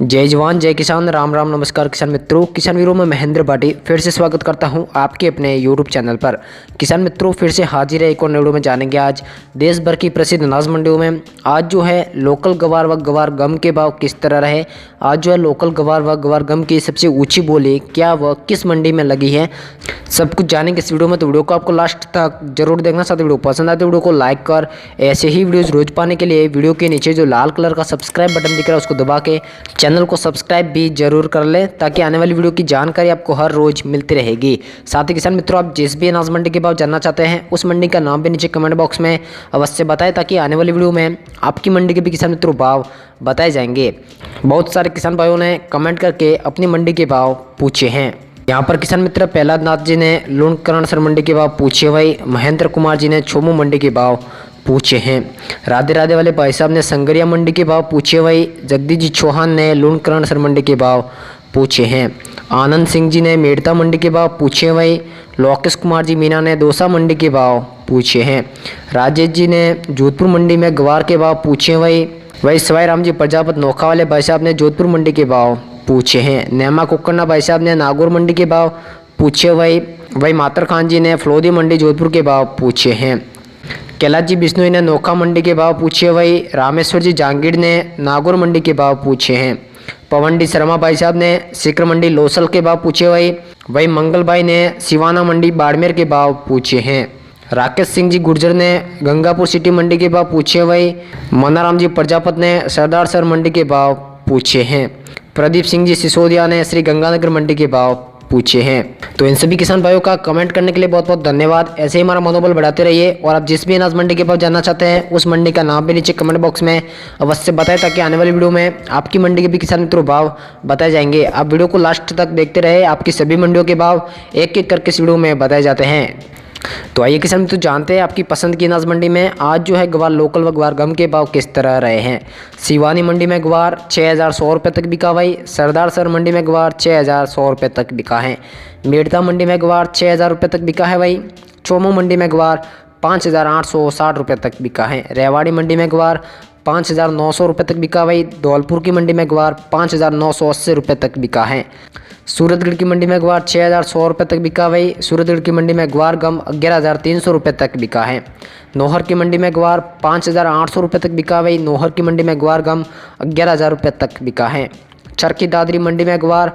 जय जवान जय किसान, राम राम नमस्कार किसान मित्रों। किसान वीरों में महेंद्र भाटी फिर से स्वागत करता हूं आपके अपने यूट्यूब चैनल पर। किसान मित्रों फिर से हाजिर है एक और वीडियो में। जानेंगे आज देश भर की प्रसिद्ध अनाज मंडियों में आज जो है लोकल गवार व गवार गम के भाव किस तरह रहे। आज जो है लोकल गवार व गवार गम की सबसे ऊँची बोली क्या व किस मंडी में लगी है, सब कुछ जानेंगे इस वीडियो में। तो वीडियो को आपको लास्ट तक जरूर देखना। साथ वीडियो पसंद आए तो वीडियो को लाइक कर ऐसे ही वीडियोज़ रोज पाने के लिए वीडियो के नीचे जो लाल कलर का सब्सक्राइब बटन दिख रहा है उसको दबा के चैनल को सब्सक्राइब भी जरूर कर ले, ताकि आने वाली वीडियो की जानकारी आपको हर रोज मिलती रहेगी। साथ ही किसान मित्रों आप जिस भी अनाज मंडी के भाव जानना चाहते हैं उस मंडी का नाम भी नीचे कमेंट बॉक्स में अवश्य बताएं, ताकि आने वाली वीडियो में आपकी मंडी के भी किसान मित्रों भाव बताए जाएंगे। बहुत सारे किसान भाइयों ने कमेंट करके अपनी मंडी के भाव पूछे हैं। यहाँ पर किसान मित्र प्रहलाद नाथ जी ने लूणकरणसर मंडी के भाव पूछे, वही महेंद्र कुमार जी ने छोमू मंडी के भाव पूछे हैं। राधे राधे वाले भाई साहब ने संगरिया मंडी के भाव पूछे, वही जगदीश जी चौहान ने लूणकरणसर मंडी के भाव पूछे हैं। आनंद सिंह जी ने मेड़ता मंडी के भाव पूछे, वही लोकेश कुमार जी मीना ने दौसा मंडी के भाव पूछे हैं। राजेश जी ने जोधपुर मंडी में गवार के भाव पूछे, वही सवाई राम जी प्रजापत नोखा वाले भाई साहब ने जोधपुर मंडी के भाव पूछे हैं। नेमा कुक्करना भाई साहब ने नागौर मंडी के भाव पूछे, वही मातर खान जी ने फलोदी मंडी जोधपुर के भाव पूछे हैं। कैलाश जी बिश्नोई ने नोखा मंडी के भाव पूछे, वही रामेश्वर जी जहांगीर ने नागौर मंडी के भाव पूछे हैं। पवन डी शर्मा भाई साहब ने सीकर मंडी लोसल के भाव पूछे, वही मंगल भाई ने सिवाना मंडी बाड़मेर के भाव पूछे हैं। राकेश सिंह जी गुर्जर ने गंगापुर सिटी मंडी के भाव पूछे, वही मनाराम जी प्रजापत ने सरदार सर मंडी के भाव पूछे हैं। प्रदीप सिंह जी सिसोदिया ने श्री गंगानगर मंडी के भाव पूछे हैं। तो इन सभी किसान भाइयों का कमेंट करने के लिए बहुत बहुत धन्यवाद। ऐसे ही हमारा मनोबल बढ़ाते रहिए, और आप जिस भी अनाज मंडी के भाव जानना चाहते हैं उस मंडी का नाम भी नीचे कमेंट बॉक्स में अवश्य बताएं, ताकि आने वाली वीडियो में आपकी मंडी के भी किसान मित्रों भाव बताए जाएंगे। आप वीडियो को लास्ट तक देखते रहे, आपकी सभी मंडियों के भाव एक एक करके इस वीडियो में बताए जाते हैं। तो आइए किसान मित्रों जानते हैं आपकी पसंद की अनाज मंडी में आज जो है गवार लोकल व गवार गम के भाव किस तरह रहे हैं। सिवानी मंडी में गवार 6100 रुपये तक बिका, वही सरदार सर मंडी में गवार 6100 रुपये तक बिका है। मेड़ता मंडी में गवार 6000 रुपये तक बिका है, वही चोमू मंडी में गवार 5860 रुपये तक बिका है। रेवाड़ी मंडी में गवार 5900 रुपये तक बिका, वही धौलपुर की मंडी में गवार 5980 रुपये तक बिका है। सूरतगढ़ की मंडी में गवार 6100 रुपये तक बिका, वही सूरतगढ़ की मंडी में गवार गम 11300 रुपये तक बिका है। नौहर की मंडी में गवार 5800 रुपये तक बिका, वही नौहर की मंडी में गवार गम 11000 रुपये तक बिका है। चरखी दादरी मंडी में गवार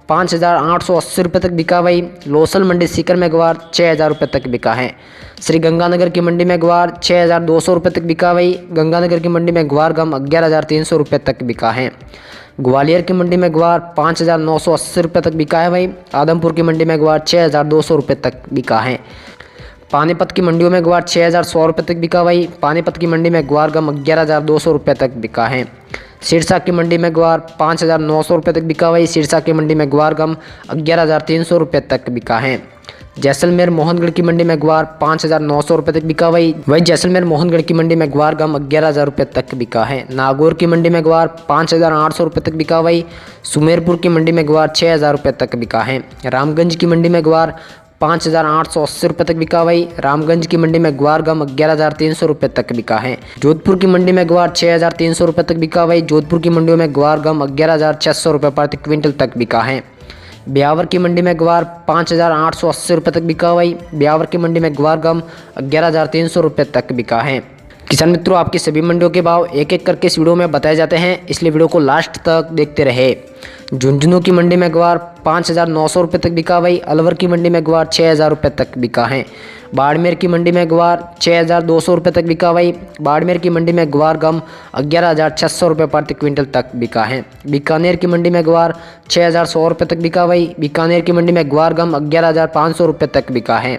5880 रुपये तक बिका, वही लोसल मंडी सीकर में गवार 6000 रुपये तक बिका है। श्री गंगानगर की मंडी में गवार 6200 रुपये तक बिका, वही गंगानगर की मंडी में गवार गम 11300 रुपये तक बिका है। ग्वालियर की मंडी में गवार 5980 रुपये तक बिका है, वही आदमपुर की मंडी में गवार 6200 रुपये तक बिका है। पानीपत की मंडियों में गवार 6100 रुपये तक बिका, वही पानीपत की मंडी में गवार गम 11200 रुपये तक बिका है। सिरसा की मंडी में गवार 5900 रुपये तक बिका, वही सिरसा की मंडी में गवार गम 11300 रुपये तक बिका है। जैसलमेर मोहनगढ़ की मंडी में गवार 5900 रुपये तक बिका, वही जैसलमेर मोहनगढ़ की मंडी में गवार गम 11000 रुपये तक बिका है। नागौर की मंडी में गवार 5800 रुपये तक बिका, वही सुमेरपुर की मंडी में गवार 6000 रुपये तक बिका है। रामगंज की मंडी में गवार 5880 रुपये तक बिका, वही रामगंज की मंडी में गवार गम 11300 रुपये तक बिका है। जोधपुर की मंडी में गवार 6300 रुपये तक बिका, वही जोधपुर की मंडियों में गवार गम 11600 रुपये प्रति क्विंटल तक बिका है। ब्यावर की मंडी में गवार 5880 रुपये तक बिका, वही ब्यावर की मंडी में गवार गम 11300 रुपये तक बिका है। किसान मित्रों आपकी सभी मंडियों के भाव एक एक करके इस वीडियो में बताए जाते हैं, इसलिए वीडियो को लास्ट तक देखते रहे। झुंझुनू की मंडी में गवार 5900 रुपये तक बिका, वही अलवर की मंडी में गवार 6000 रुपये तक बिका है। बाड़मेर की मंडी में गवार 6200 रुपये तक बिका, वही बाड़मेर की मंडी में गवार गम 11600 रुपये प्रति क्विंटल तक बिका है। बीकानेर की मंडी में गवार 6100 रुपये तक बिका, वही बीकानेर की मंडी में गवार गम 11500 रुपये तक बिका है।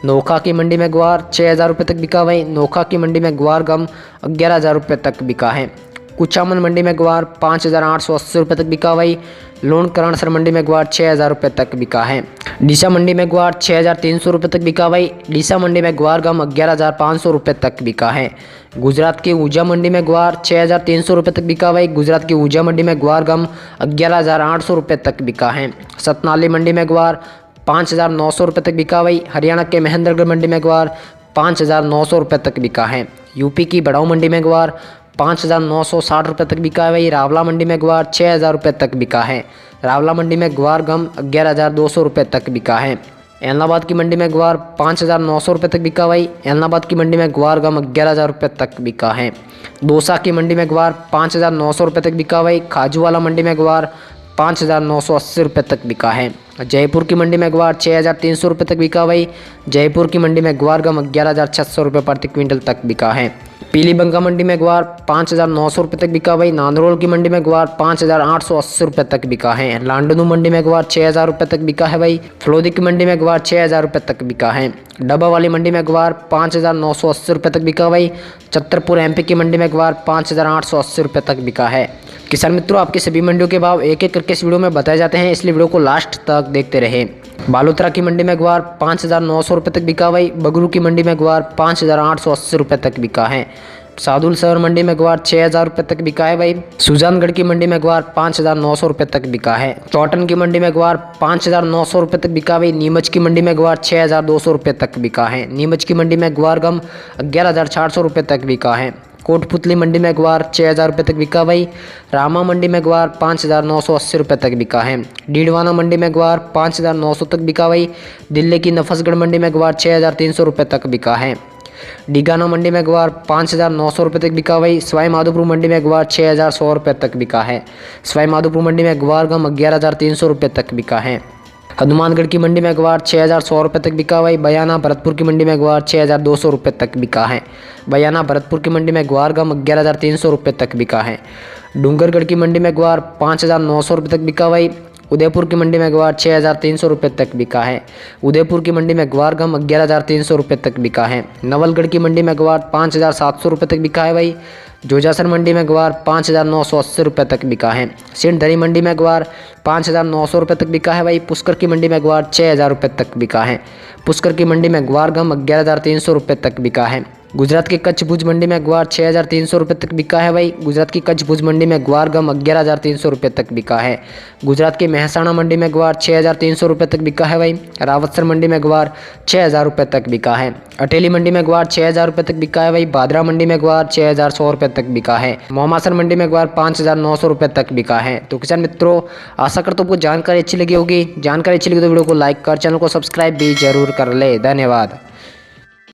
नोखा की मंडी में गवार 6000 रुपये तक बिका, वही नोखा की मंडी में गवार गम 11000 रुपये तक बिका है। कुचामन मंडी में गवार 5880 रुपये तक बिका, वही लूणकरणसर मंडी में गवार 6000 रुपये तक बिका है। डीसा मंडी में गवार 6300 रुपये तक बिका, वही डीसा मंडी में गवार गम 11500 रुपये तक बिका है। गुजरात की ऊर्जा मंडी में गवार 6300 रुपये तक बिका, वही गुजरात की ऊर्जा मंडी में गवार गम 11800 रुपये तक बिका है। सतनाली मंडी में गवार 5900 रुपये तक बिका, वही हरियाणा के महेंद्रगढ़ मंडी में गवार 5900 रुपये तक बिका है। यूपी की बड़ाऊ मंडी में गवार 5,960 रुपये तक बिका है भाई। रावला मंडी में ग्वार 6,000 रुपये तक बिका है। रावला मंडी में ग्वार गम 11,200 रुपये तक बिका है। एलनाबाद की मंडी में ग्वार 5,900 रुपये तक बिका भाई। एलनाबाद की मंडी में ग्वार गम 11,000 रुपये तक बिका है। दौसा की मंडी में ग्वार 5,900 रुपये तक बिका भाई। खाजूवाला मंडी में ग्वार 5,980 रुपये तक बिका है। जयपुर की मंडी में ग्वार 6,300 रुपये तक बिका भाई। जयपुर की मंडी में ग्वार गम 11,600 रुपये प्रति क्विंटल तक बिका है। पीलीबंगा मंडी में ग्वार 5,900 रुपये तक बिका भाई। नांदरोल की मंडी में ग्वार 5,880 रुपये तक बिका है। लांडनू मंडी में ग्वार 6,000 रुपये तक बिका है भाई। फलोदी की मंडी में ग्वार 6,000 रुपये तक बिका है। डब्बा वाली मंडी में ग्वार 5,980 रुपये तक बिका भाई। छतरपुर एमपी की मंडी में ग्वार 5,880 रुपये तक बिका है। किसान मित्रों, आपकी सभी मंडियों के भाव एक एक करके इस वीडियो में बताए जाते हैं, इसलिए वीडियो को लास्ट तक देखते रहे। बालोतरा की मंडी में ग्वार 5,900 रुपये तक बिका भाई। बगरू की मंडी में ग्वार 5,880 रुपये तक बिका है। सादुल शहर मंडी में ग्वार 6,000 रुपये तक बिका है भाई। सुजानगढ़ की मंडी में ग्वार 5,900 रुपये तक बिका है। चौटन की मंडी में ग्वार 5,900 रुपये तक बिका भाई। नीमच की मंडी में ग्वार 6,200 रुपये तक बिका है। नीमच की मंडी में ग्वार गम 11,400 रुपये तक बिका है। कोटपुतली मंडी में ग्वार 6,000 रुपये तक बिका भाई। रामा मंडी में ग्वार 5,980 रुपये तक बिका है। डीडवाना मंडी में ग्वार 5,900 तक बिका भाई। दिल्ली की नफसगढ़ मंडी में ग्वार 6,300 रुपये तक बिका है। डीगाना मंडी में ग्वार 5,900 रुपये तक बिका भाई। सवाई माधोपुर मंडी में ग्वार 6,100 रुपये तक बिका है। सवाई माधोपुर मंडी में ग्वार गम 11,300 रुपये तक बिका है। हनुमानगढ़ की मंडी में ग्वार 6,100 रुपये तक बिका भाई। बयाना भरतपुर की मंडी में ग्वार 6,200 रुपये तक बिका है। बयाना भरतपुर की मंडी में ग्वार गम 11,300 रुपये तक बिका है। डूंगरगढ़ की मंडी में ग्वार 5,900 रुपये तक बिका भाई। उदयपुर की मंडी में ग्वार 6,300 रुपये तक बिका है। उदयपुर की मंडी में ग्वार गम 11,300 रुपये तक बिका है। नवलगढ़ की मंडी में ग्वार 5,700 रुपये तक बिका है भाई। जोजासर मंडी में ग्वार 5,980 रुपये तक बिका है। सिंधरी मंडी में ग्वार 5,900 रुपये तक बिका है भाई। पुष्कर की मंडी में ग्वार 6,000 रुपये तक बिका है। पुष्कर की मंडी में ग्वार गम 11,300 रुपये तक बिका है। गुजरात की कच्छ भुज मंडी में ग्वार 6,300 रुपये तक बिका है भाई। गुजरात की कच्छ भुज मंडी में ग्वार गम 11,300 रुपये तक बिका है। गुजरात की महसाणा मंडी में ग्वार 6,300 रुपये तक बिका है भाई। रावतसर मंडी में ग्वार 6,000 रुपये तक बिका है। अटेली मंडी में ग्वार 6,000 रुपये तक बिका है भाई। भादरा मंडी में ग्वार 6,100 रुपये तक बिका है। मोमासर मंडी में ग्वार 5,900 रुपये तक बिका है। तो किसान मित्रों, आशा करता हूं आपको जानकारी अच्छी लगी होगी। जानकारी अच्छी लगी तो वीडियो को लाइक कर, चैनल को सब्सक्राइब भी जरूर कर ले। धन्यवाद।